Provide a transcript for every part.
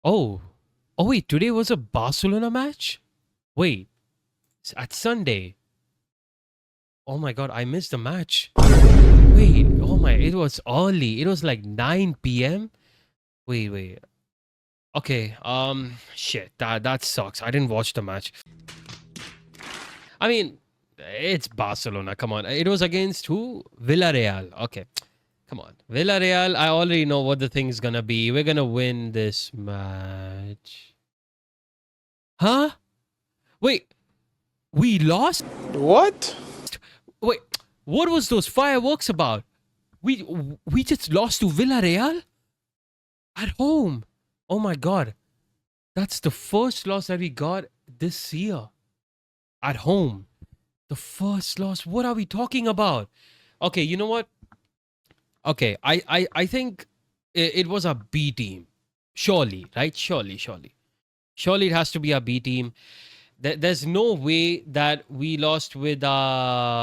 Oh, oh wait, today was a Barcelona match? Wait, it's at Sunday. Oh my god, I missed the match. Wait, oh my, it was early. It was like 9 p.m. Wait. Okay, shit, that sucks. I didn't watch the match. I mean, it's Barcelona. Come on. It was against who? Villareal. Okay. Come on. Villareal, I already know what the thing is gonna be. We're gonna win this match. Huh? Wait, we lost? What? Wait, what was those fireworks about? We we just lost to Villarreal at home. Oh my god. That's the first loss that we got this year. At home. The first loss. What are we talking about? Okay, you know what? Okay, I think it was a B team. Surely, right? Surely. Surely it has to be a B team. There's no way that we lost with How?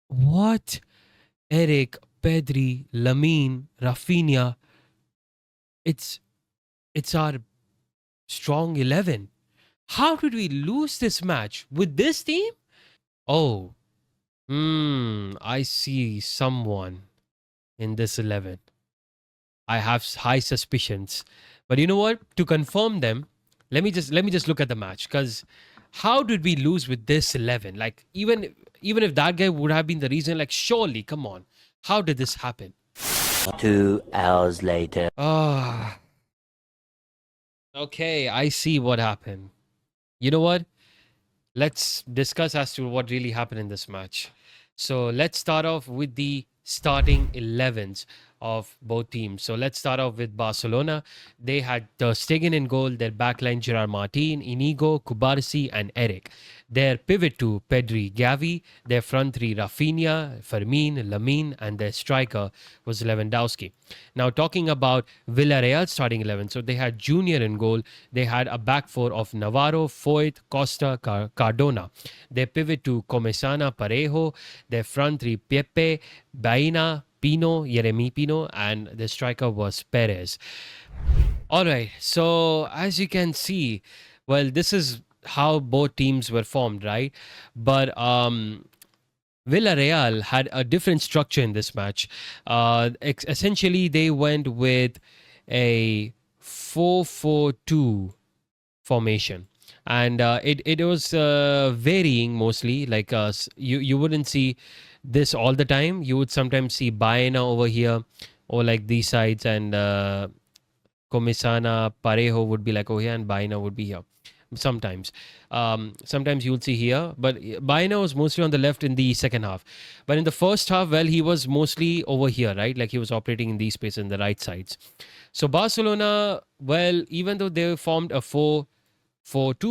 what? Eric, Pedri, Lamine, Rafinha. It's it's our strong 11. How did we lose this match with this team? Oh, I see someone in this 11. I have high suspicions. But you know what? To confirm them, let me just look at the match cuz how did we lose with this 11? Like even if that guy would have been the reason, like surely, come on. How did this happen? 2 hours later. Ah, okay, I see what happened. You know what? Let's discuss as to what really happened in this match. So let's start off with the starting 11s of both teams. So let's start off with Barcelona. They had Ter Stegen in goal, their backline Gerard Martin, Inigo, Kubarsi, and Eric. Their pivot two, Pedri, Gavi. Their front three, Rafinha, Fermin, Lamine, and their striker was Lewandowski. Now talking about Villarreal starting 11. So they had Junior in goal. They had a back four of Navarro, Foyt, Costa, Cardona. Their pivot to Comesana, Parejo. Their front three, Pepe, Baina, Pino, Yeremi Pino, and the striker was Perez. All right. So as you can see, well, this is how both teams were formed, right? But Villarreal had a different structure in this match. Essentially, they went with a 4-4-2 formation. And it was varying mostly. Like you wouldn't see this all the time. You would sometimes see Baena over here, or like these sides, and Comisana, Parejo would be like over here, and Baena would be here. Sometimes, sometimes you would see here, but Baena was mostly on the left in the second half. But in the first half, well, he was mostly over here, right? Like he was operating in these spaces in the right sides. So Barcelona, well, even though they formed a 4-4-2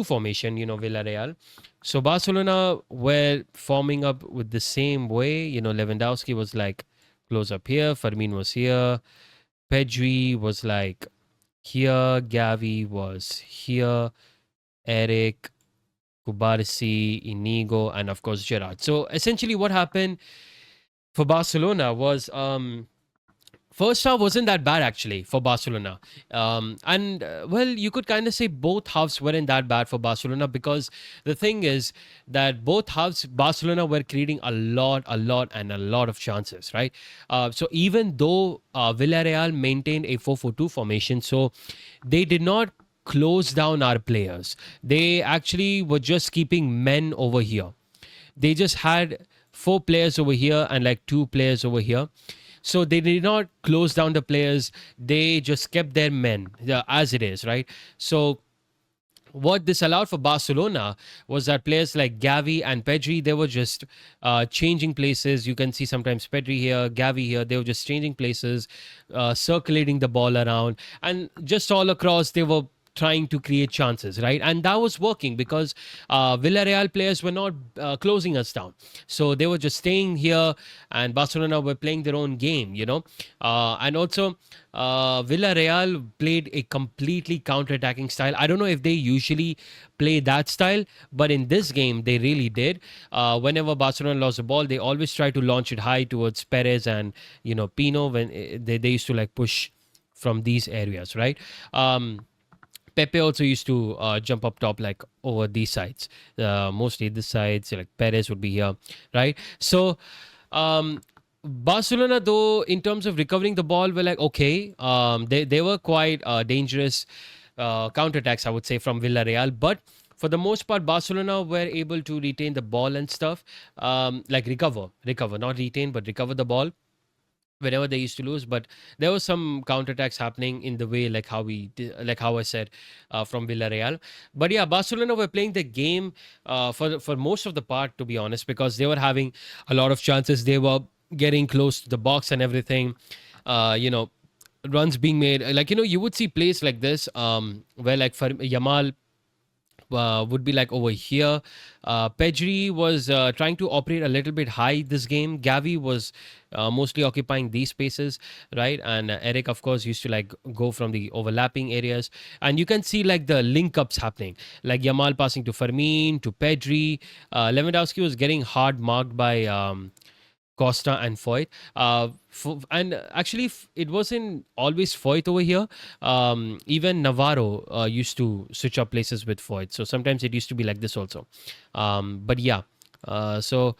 formation, Villarreal. So Barcelona were forming up with the same way. Lewandowski was like close up here, Fermin was here, Pedri was like here, Gavi was here, Eric, Kubarsi, Inigo, and of course Gerard. So essentially, what happened for Barcelona was first half wasn't that bad actually for Barcelona. And well, you could kind of say both halves weren't that bad for Barcelona, because the thing is that both halves, Barcelona were creating a lot, and a lot of chances, right? So even though Villarreal maintained a 4-4-2 formation, so they did not close down our players. They actually were just keeping men over here. They just had 4 players over here and like 2 players over here. So they did not close down the players. They just kept their men as it is, right? So what this allowed for Barcelona was that players like Gavi and Pedri, they were just changing places. You can see sometimes Pedri here, Gavi here. They were just changing places, circulating the ball around, and just all across they were trying to create chances, right? And that was working because Villarreal players were not closing us down. So they were just staying here, and Barcelona were playing their own game, and also Villarreal played a completely counter-attacking style. I don't know if they usually play that style, but in this game they really did. Whenever Barcelona lost the ball, they always try to launch it high towards Perez and Pino when they used to like push from these areas, right? Pepe also used to jump up top like over these sides, mostly this side. So like Perez would be here, right? So Barcelona, though, in terms of recovering the ball, were like okay. They were quite dangerous counterattacks, I would say, from Villarreal, but for the most part, Barcelona were able to retain the ball and stuff, like recover, not retain, but recover the ball whenever they used to lose. But there was some counterattacks happening in the way like how like how I said, from Villarreal. But yeah, Barcelona were playing the game for most of the part, to be honest, because they were having a lot of chances. They were getting close to the box and everything. Runs being made, like you would see plays like this, where like for Yamal would be like over here. Pedri was trying to operate a little bit high this game. Gavi was mostly occupying these spaces, right? And Eric, of course, used to like go from the overlapping areas. And you can see like the link ups happening, like Yamal passing to Fermin, to Pedri. Lewandowski was getting hard marked by Costa and Foyt. And actually, it wasn't always Foyt over here. Even Navarro used to switch up places with Foyt. So sometimes it used to be like this also. But yeah, so.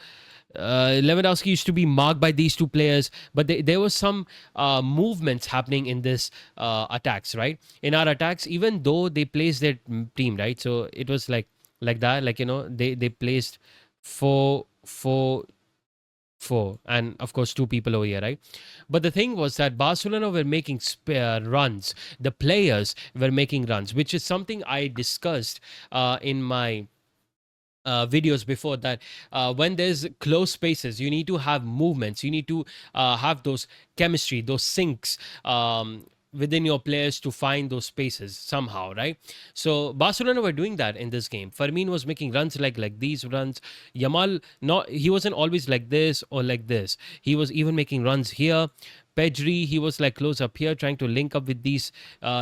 Lewandowski used to be marked by these two players, but there was some movements happening in this attacks, right? In our attacks, even though they placed their team, right? So it was like that, like they placed four, and of course two people over here, right? But the thing was that Barcelona were making runs. The players were making runs, which is something I discussed in my videos before, that when there's close spaces, you need to have movements, you need to have those chemistry, those syncs within your players to find those spaces somehow, right? So Barcelona were doing that in this game. Fermin was making runs like these runs. Yamal, not he wasn't always like this or like this. He was even making runs here. Pedri, he was like close up here, trying to link up with these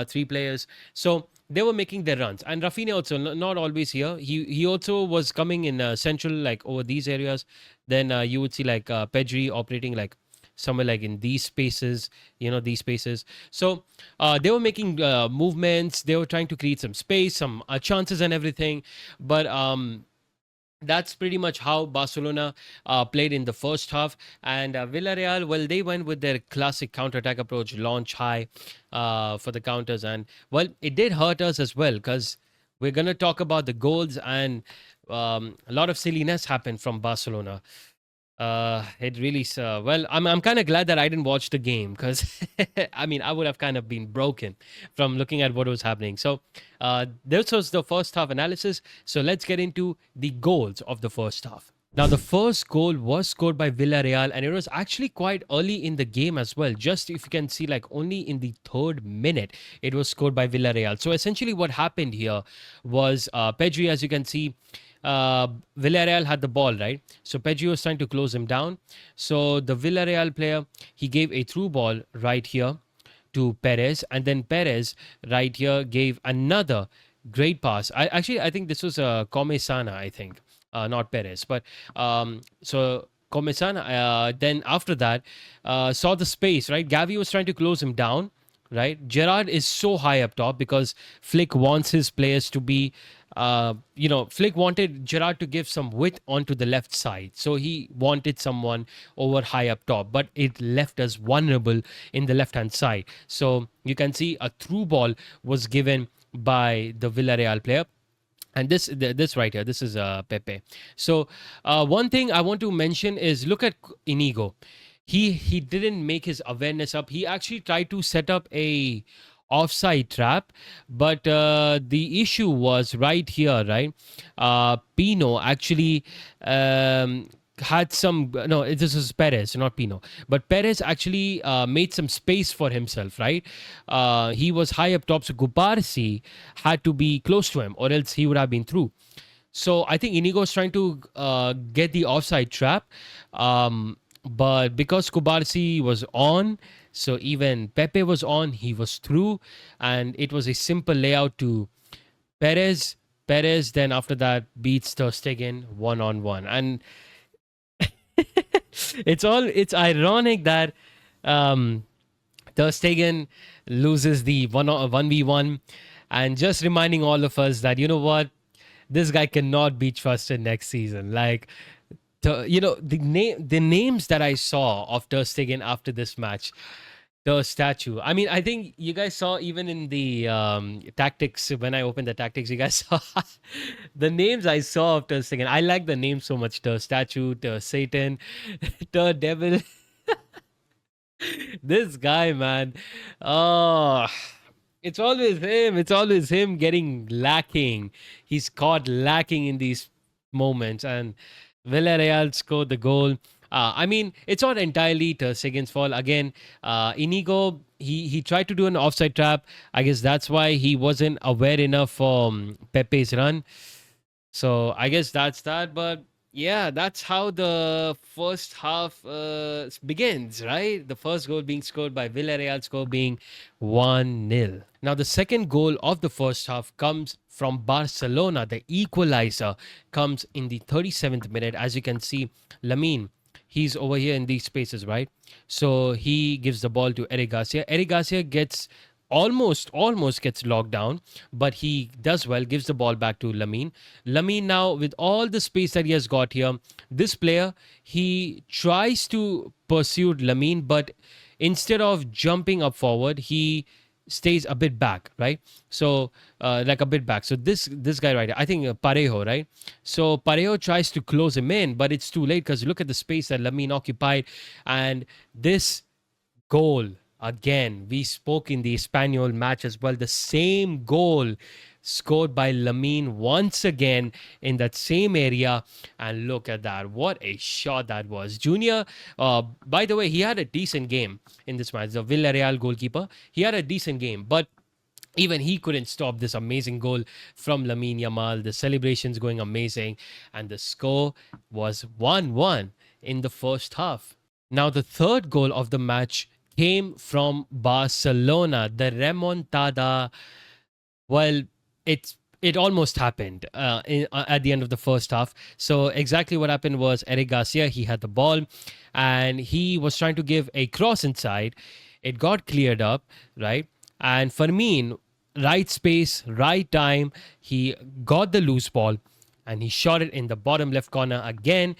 three players. So they were making their runs, and Rafinha also not always here. He also was coming in central, like over these areas. Then you would see like Pedri operating like somewhere like in these spaces, these spaces. So they were making movements. They were trying to create some space, some chances and everything. But that's pretty much how Barcelona played in the first half. And Villarreal, well, they went with their classic counter-attack approach, launch high for the counters. And, well, it did hurt us as well, because we're going to talk about the goals, and a lot of silliness happened from Barcelona. It really well, I'm kind of glad that I didn't watch the game, because I mean I would have kind of been broken from looking at what was happening. So this was the first half analysis. So let's get into the goals of the first half. Now, the first goal was scored by Villarreal, and it was actually quite early in the game as well. Just if you can see, like only in the 3rd minute, it was scored by Villarreal. So essentially what happened here was Pedri, as you can see, Villarreal had the ball, right? So Pedri was trying to close him down. So the Villarreal player, he gave a through ball right here to Perez, and then Perez right here gave another great pass. I think this was Comesana, I think, not Perez, but so Comesana. Then after that, saw the space, right? Gavi was trying to close him down, right? Gerard is so high up top because Flick wants his players to be, Flick wanted Gerard to give some width onto the left side. So he wanted someone over high up top, but it left us vulnerable in the left-hand side. So you can see a through ball was given by the Villarreal player. And this right here, this is Pepe. So one thing I want to mention is, look at Inigo. He didn't make his awareness up. He actually tried to set up a offside trap, but the issue was right here, right? Pino actually had some no, this is Perez, not Pino, but Perez actually made some space for himself, right? He was high up top, so Gubarsi had to be close to him, or else he would have been through. So I think Inigo is trying to get the offside trap, but because Kubarsi was on, so even Pepe was on, he was through, and it was a simple layout to Perez. Perez then after that beats Ter Stegen 1-on-1, and it's ironic that um, Ter Stegen loses the 1v1, and just reminding all of us that, you know what, this guy cannot be trusted next season. Like, the names that I saw of Ter Stegen after this match, the statue. I mean, I think you guys saw even in the tactics when I opened the tactics, you guys saw the names I saw of Ter Stegen. I like the name so much: Ter statue, Ter Satan, Ter devil. This guy, man. Oh, it's always him. It's always him getting lacking. He's caught lacking in these moments, and Villareal scored the goal. I mean, it's not entirely Ter Stegen's fault. Again, Inigo, he tried to do an offside trap. I guess that's why he wasn't aware enough for Pepe's run. So I guess that's that. But yeah, that's how the first half begins, right? The first goal being scored by Villarreal, score being 1-0. Now, the second goal of the first half comes from Barcelona. The equalizer comes in the 37th minute. As you can see, Lamine, he's over here in these spaces, right? So he gives the ball to Eric Garcia. Eric Garcia gets almost gets locked down, but he does well, gives the ball back to Lamine. Lamine now, with all the space that he has got here, this player, he tries to pursue Lamine, but instead of jumping up forward, he stays a bit back, right? So like a bit back. So this guy right here, I think Parejo, right? So Parejo tries to close him in, but it's too late because look at the space that Lamine occupied, and this goal again, we spoke in the Espanyol match as well, the same goal scored by Lamine once again in that same area, and look at that, what a shot that was. Junior, by the way, he had a decent game in this match. The Villarreal goalkeeper, he had a decent game, but even he couldn't stop this amazing goal from Lamine Yamal. The celebrations going amazing, and the score was 1-1 in the first half. Now, the third goal of the match came from Barcelona. The remontada, well, it almost happened at the end of the first half. So exactly what happened was Eric Garcia, he had the ball and he was trying to give a cross inside. It got cleared up, right? And Fermin, right space, right time, he got the loose ball and he shot it in the bottom left corner again,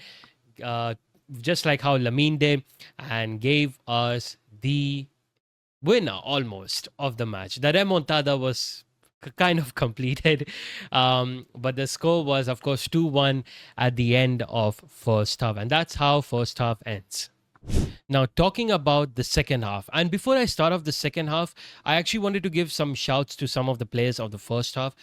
uh, just like how Lamine did, and gave us the winner almost of the match. The remontada was kind of completed, but the score was, of course, 2-1 at the end of first half, and that's how first half ends. Now, talking about the second half, and before I start off the second half, I actually wanted to give some shouts to some of the players of the first half.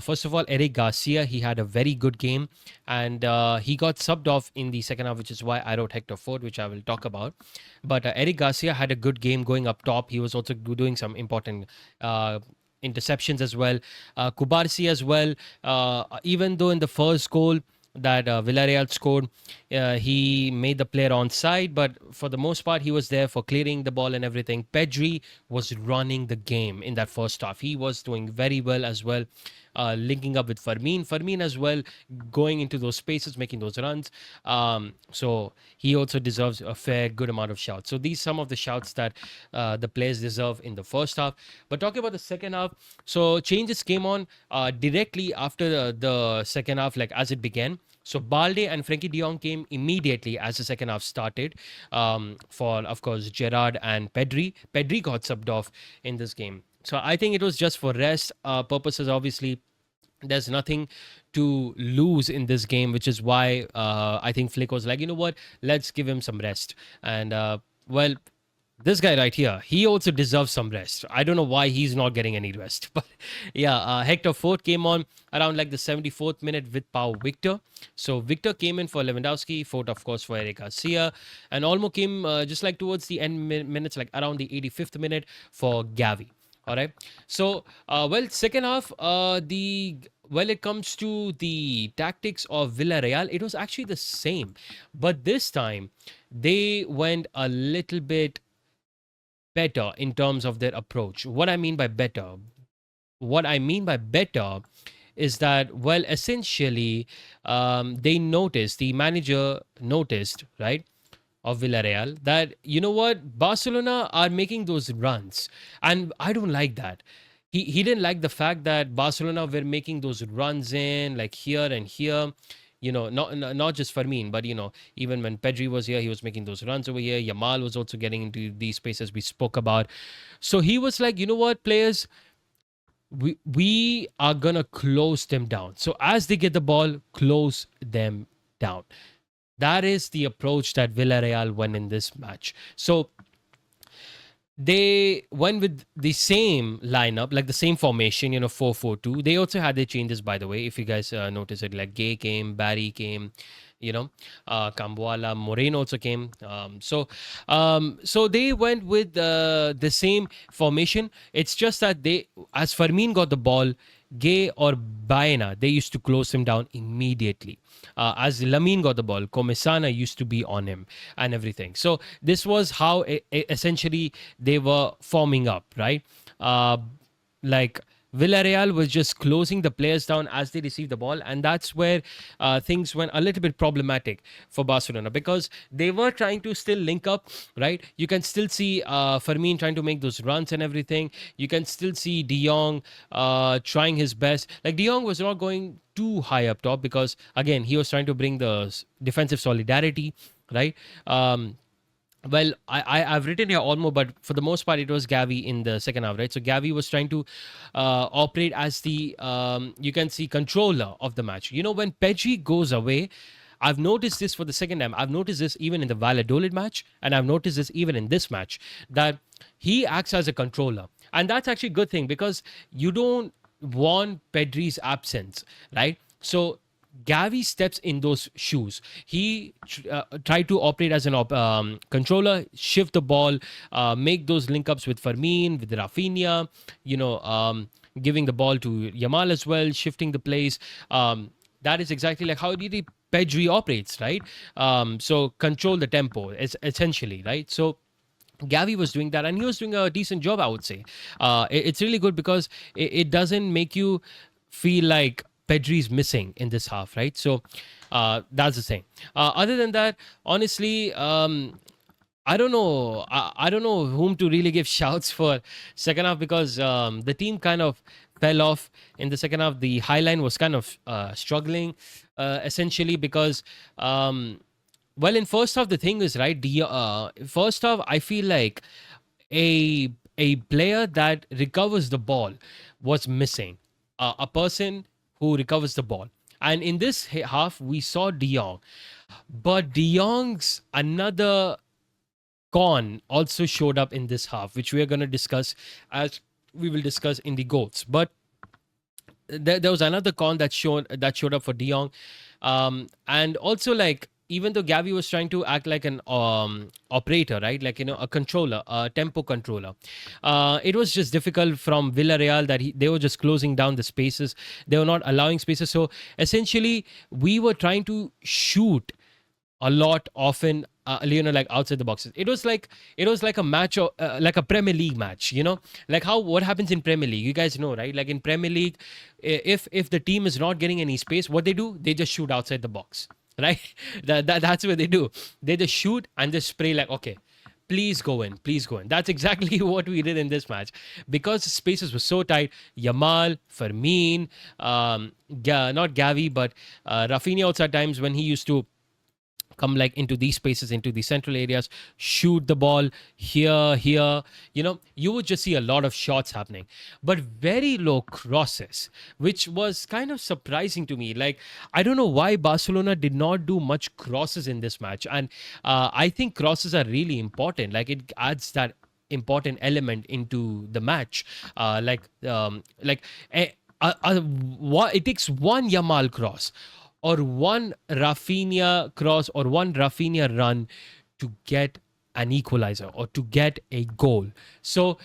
First of all, Eric Garcia, he had a very good game, and he got subbed off in the second half, which is why I wrote Hector Ford, which I will talk about. But Eric Garcia had a good game going up top. He was also doing some important interceptions as well. Kubarsi as well, even though in the first goal that Villarreal scored, he made the player onside, but for the most part, he was there for clearing the ball and everything. Pedri was running the game in that first half. He was doing very well as well, linking up with Fermin. Fermin as well, going into those spaces, making those runs. So he also deserves a fair, good amount of shouts. So these some of the shouts that the players deserve in the first half. But talking about the second half, so changes came on directly after the second half, like as it began. So Balde and Frenkie de Jong came immediately as the second half started, for, of course, Gerard and Pedri. Pedri got subbed off in this game. So I think it was just for rest purposes. Obviously, there's nothing to lose in this game, which is why I think Flick was like, you know what, let's give him some rest. And well, This guy right here, he also deserves some rest. I don't know why he's not getting any rest. But yeah, Hector Ford came on around like the 74th minute with Pau Victor. So Victor came in for Lewandowski, Ford, of course, for Eric Garcia. And Olmo came just like towards the end minutes, like around the 85th minute for Gavi. All right. So, well, second half, when it comes to the tactics of Villarreal, it was actually the same. But this time, they went a little bit better in terms of their approach. What I mean by better, what I mean by better is that, well, essentially, the manager noticed, right, of Villarreal, that, you know what, Barcelona are making those runs. And I don't like that. He didn't like the fact that Barcelona were making those runs in, like here and here. Not just Fermin, but even when Pedri was here, he was making those runs over here. Yamal was also getting into these spaces we spoke about. So he was like, you know what, players, we are gonna close them down. So as they get the ball, close them down. That is the approach that Villarreal went in this match. So they went with the same lineup, like the same formation, 4-4-2. They also had their changes, by the way. If you guys notice it, like Gay came, Barry came, Cambuala, Moreno also came. So they went with the same formation. It's just that as Fermin got the ball, Gay or Baena, they used to close him down immediately. As Lamine got the ball, Comesana used to be on him and everything. So this was how essentially they were forming up, right? Like Villarreal was just closing the players down as they received the ball, and that's where things went a little bit problematic for Barcelona, because they were trying to still link up, right? You can still see Fermin trying to make those runs and everything. You can still see De Jong trying his best. Like, De Jong was not going too high up top because, again, he was trying to bring the defensive solidarity, right? Well, I've written here Olmo, but for the most part, it was Gavi in the second half, right? So Gavi was trying to operate as the, you can see, controller of the match. When Pedri goes away, I've noticed this for the second time. I've noticed this even in the Valladolid match, and I've noticed this even in this match, that he acts as a controller. And that's actually a good thing, because you don't want Pedri's absence, right? So Gavi steps in those shoes. He tried to operate as an controller, shift the ball, make those link ups with Fermin, with Rafinha, giving the ball to Yamal as well, shifting the plays. That is exactly like how Pedri operates, right? So control the tempo, essentially, right? So Gavi was doing that, and he was doing a decent job, I would say. It's really good because it doesn't make you feel like Pedri's missing in this half, right? So that's the thing. Other than that, honestly, I don't know. I don't know whom to really give shouts for second half, because the team kind of fell off in the second half. The high line was kind of struggling, essentially, because well, in first half, the thing is, right, the first half, I feel like a player that recovers the ball was missing. A person who recovers the ball. And in this half, we saw De Jong. But De Jong's another con also showed up in this half, which we are going to discuss as we will discuss in the goals. But there was another con that showed up for De Jong. And also, like, even though Gavi was trying to act like an operator, right? Like, a controller, a tempo controller. It was just difficult from Villarreal that they were just closing down the spaces. They were not allowing spaces. So essentially, we were trying to shoot a lot often, like outside the boxes. It was like a match, like a Premier League match, like what happens in Premier League. You guys know, right? Like in Premier League, if the team is not getting any space, what they do, they just shoot outside the box, right? That's what they do. They just shoot and just spray like, okay, please go in, please go in. That's exactly what we did in this match, because the spaces were so tight. Yamal, Fermin, not Gavi, but Rafinha also at times when he used to come like into these spaces, into the central areas, shoot the ball here. You would just see a lot of shots happening, but very low crosses, which was kind of surprising to me. Like, I don't know why Barcelona did not do much crosses in this match. And I think crosses are really important. Like, it adds that important element into the match. Like what it takes one Yamal cross or one Rafinha cross or one Rafinha run to get an equalizer or to get a goal. So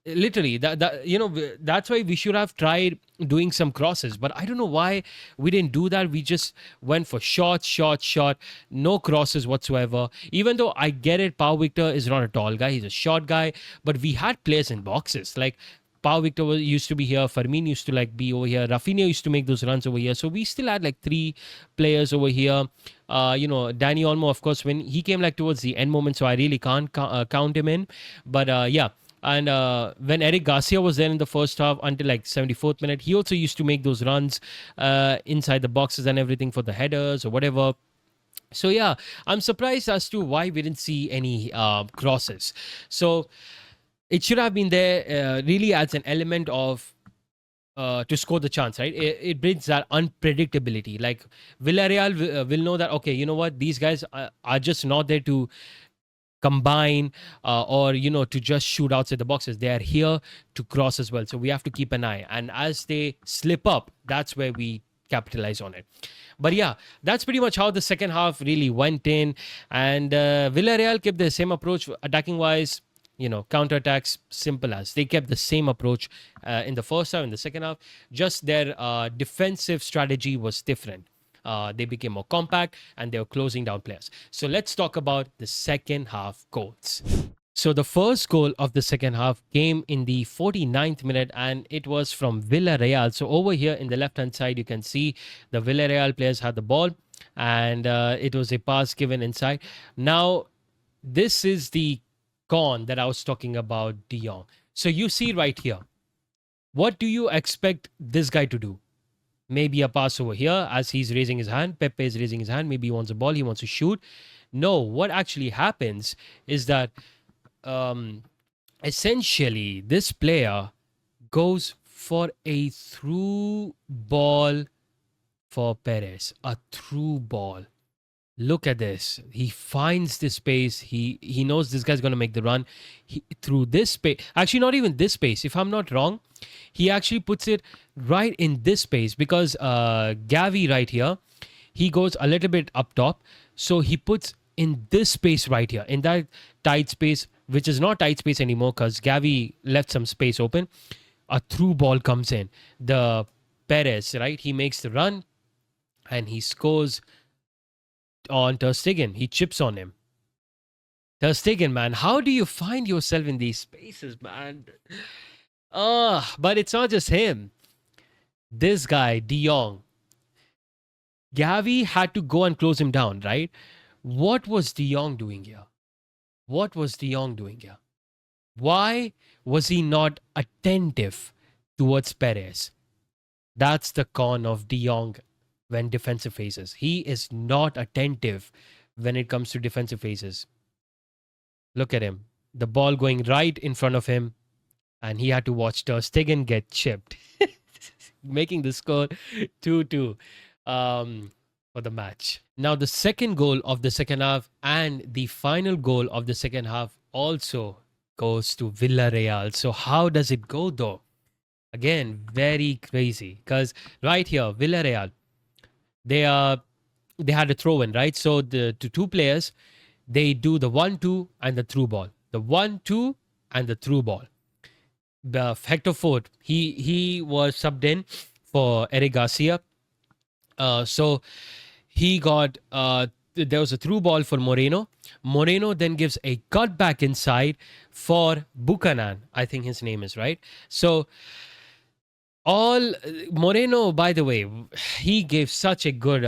literally that's why we should have tried doing some crosses, but I don't know why we didn't do that. We just went for shot, no crosses whatsoever. Even though I get it, Pau Victor is not a tall guy, he's a short guy, but we had players in boxes. Like, Pau Victor used to be here, Fermin used to like be over here, Rafinha used to make those runs over here, so we still had like three players over here. Danny Olmo, of course, when he came like towards the end moment, so I really can't count him in. But yeah. And when Eric Garcia was there in the first half until like 74th minute, he also used to make those runs inside the boxes and everything for the headers or whatever. So yeah, I'm surprised as to why we didn't see any crosses. So it should have been there. Really adds an element of to score the chance, right? It brings that unpredictability. Like, Villarreal will know that, okay, you know what, these guys are just not there to combine or to just shoot outside the boxes. They are here to cross as well, so we have to keep an eye, and as they slip up, that's where we capitalize on it. But yeah, that's pretty much how the second half really went in. And Villarreal kept the same approach attacking wise. Counterattacks, simple as. They kept the same approach in the first half, in the second half. Just their defensive strategy was different. They became more compact and they were closing down players. So let's talk about the second half goals. So the first goal of the second half came in the 49th minute, and it was from Villareal. So over here in the left-hand side, you can see the Villareal players had the ball, and it was a pass given inside. Now, this is the con that I was talking about, De Jong. So you see right here, what do you expect this guy to do? Maybe a pass over here as he's raising his hand. Pepe is raising his hand. Maybe he wants a ball. He wants to shoot. No, what actually happens is that essentially this player goes for a through ball for Perez. A through ball. Look at this. He finds this space. He knows this guy's going to make the run. Through this space. Actually, not even this space. If I'm not wrong, he actually puts it right in this space because Gavi right here, he goes a little bit up top. So he puts in this space right here, in that tight space, which is not tight space anymore because Gavi left some space open. A through ball comes in. The Perez, right? He makes the run and he scores on Ter Stegen. He chips on him. Ter Stegen, man, how do you find yourself in these spaces, man? But it's not just him. This guy, De Jong. Gavi had to go and close him down, right? What was De Jong doing here? What was De Jong doing here? Why was he not attentive towards Perez? That's the con of De Jong when defensive phases. He is not attentive when it comes to defensive phases. Look at him. The ball going right in front of him, and he had to watch Ter Stegen get chipped, making the score 2-2 for the match. Now, the second goal of the second half and the final goal of the second half also goes to Villareal. So how does it go though? Again, very crazy because right here, Villareal, they had a throw in, right? So the two players, they do the 1-2 and the through ball. The 1-2 and the through ball. Hector Ford, he was subbed in for Eric Garcia. So he got there was a through ball for Moreno. Moreno then gives a cut back inside for Buchanan. I think his name is right. So Moreno, by the way, he gave such a good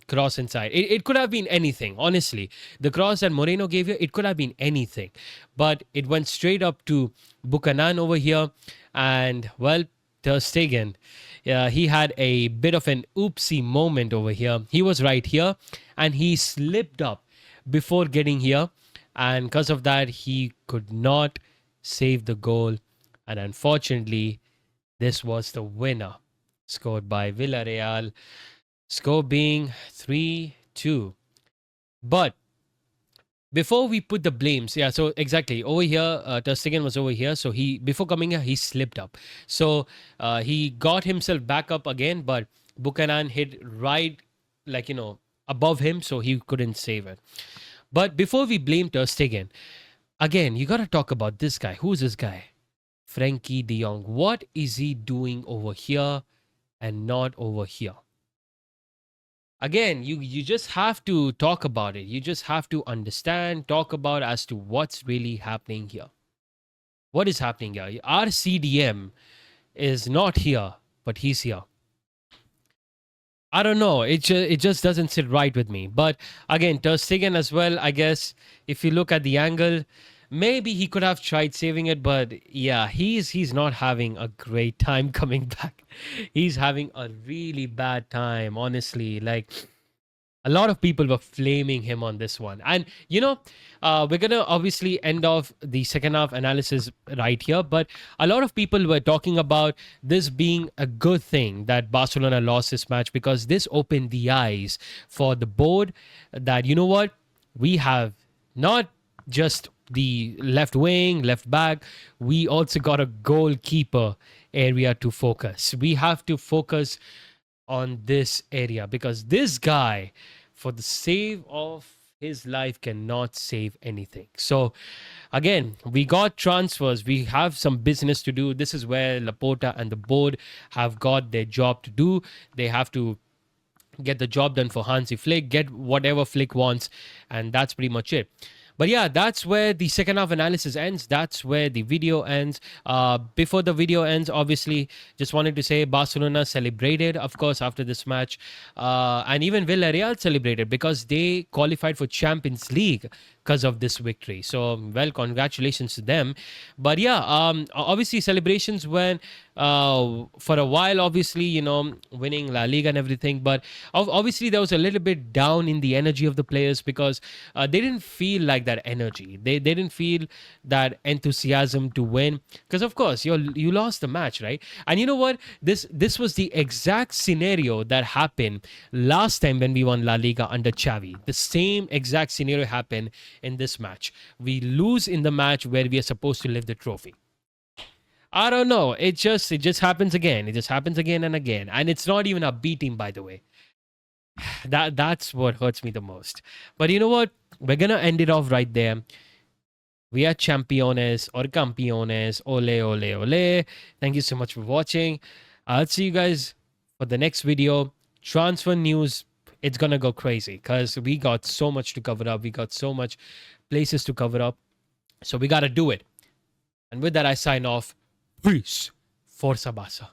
cross inside. It could have been anything, honestly. The cross that Moreno gave you, it could have been anything. But it went straight up to Buchanan over here. And, well, Ter Stegen, he had a bit of an oopsie moment over here. He was right here and he slipped up before getting here. And because of that, he could not save the goal. And unfortunately, this was the winner, scored by Villareal. Score being 3-2. But before we put the blames, yeah, so exactly over here, Ter Stegen was over here. So he, before coming here, he slipped up. So he got himself back up again, but Buchanan hit right, like, above him, so he couldn't save it. But before we blame Ter Stegen, again, you got to talk about this guy. Who's this guy? Frankie de Jong. What is he doing over here and not over here? Again, you just have to talk about it. You just have to understand, talk about as to what's really happening here. What is happening here? Our CDM is not here, but he's here. I don't know. It just doesn't sit right with me. But again, Ter Stegen as well. I guess if you look at the angle, maybe he could have tried saving it, but yeah, he's not having a great time coming back. He's having a really bad time, honestly. Like, a lot of people were flaming him on this one. And, we're going to obviously end off the second half analysis right here. But a lot of people were talking about this being a good thing that Barcelona lost this match, because this opened the eyes for the board that, you know what, we have not just the left wing, left back, we also got a goalkeeper area to focus. We have to focus on this area, because this guy, for the save of his life, cannot save anything. So again, we got transfers, we have some business to do. This is where Laporta and the board have got their job to do. They have to get the job done for Hansi Flick, get whatever Flick wants, and that's pretty much it. But yeah, that's where the second half analysis ends. That's where the video ends. Before the video ends, obviously, just wanted to say Barcelona celebrated, of course, after this match. And even Villareal celebrated because they qualified for Champions League because of this victory. So, well, congratulations to them. But yeah, obviously, celebrations when for a while, obviously, winning La Liga and everything. But obviously, there was a little bit down in the energy of the players, because they didn't feel like that energy. They didn't feel that enthusiasm to win, because of course you lost the match, right? And you know what? This was the exact scenario that happened last time when we won La Liga under Xavi. The same exact scenario happened in this match. We lose in the match where we are supposed to lift the trophy. I don't know. It just happens again. It just happens again and again. And it's not even a B team, by the way. That's what hurts me the most. But you know what? We're gonna end it off right there. We are champions or campeones. Ole, ole, ole. Thank you so much for watching. I'll see you guys for the next video. Transfer news. It's gonna go crazy because we got so much to cover up. We got so much places to cover up. So we gotta do it. And with that, I sign off. Peace. Forza Barça.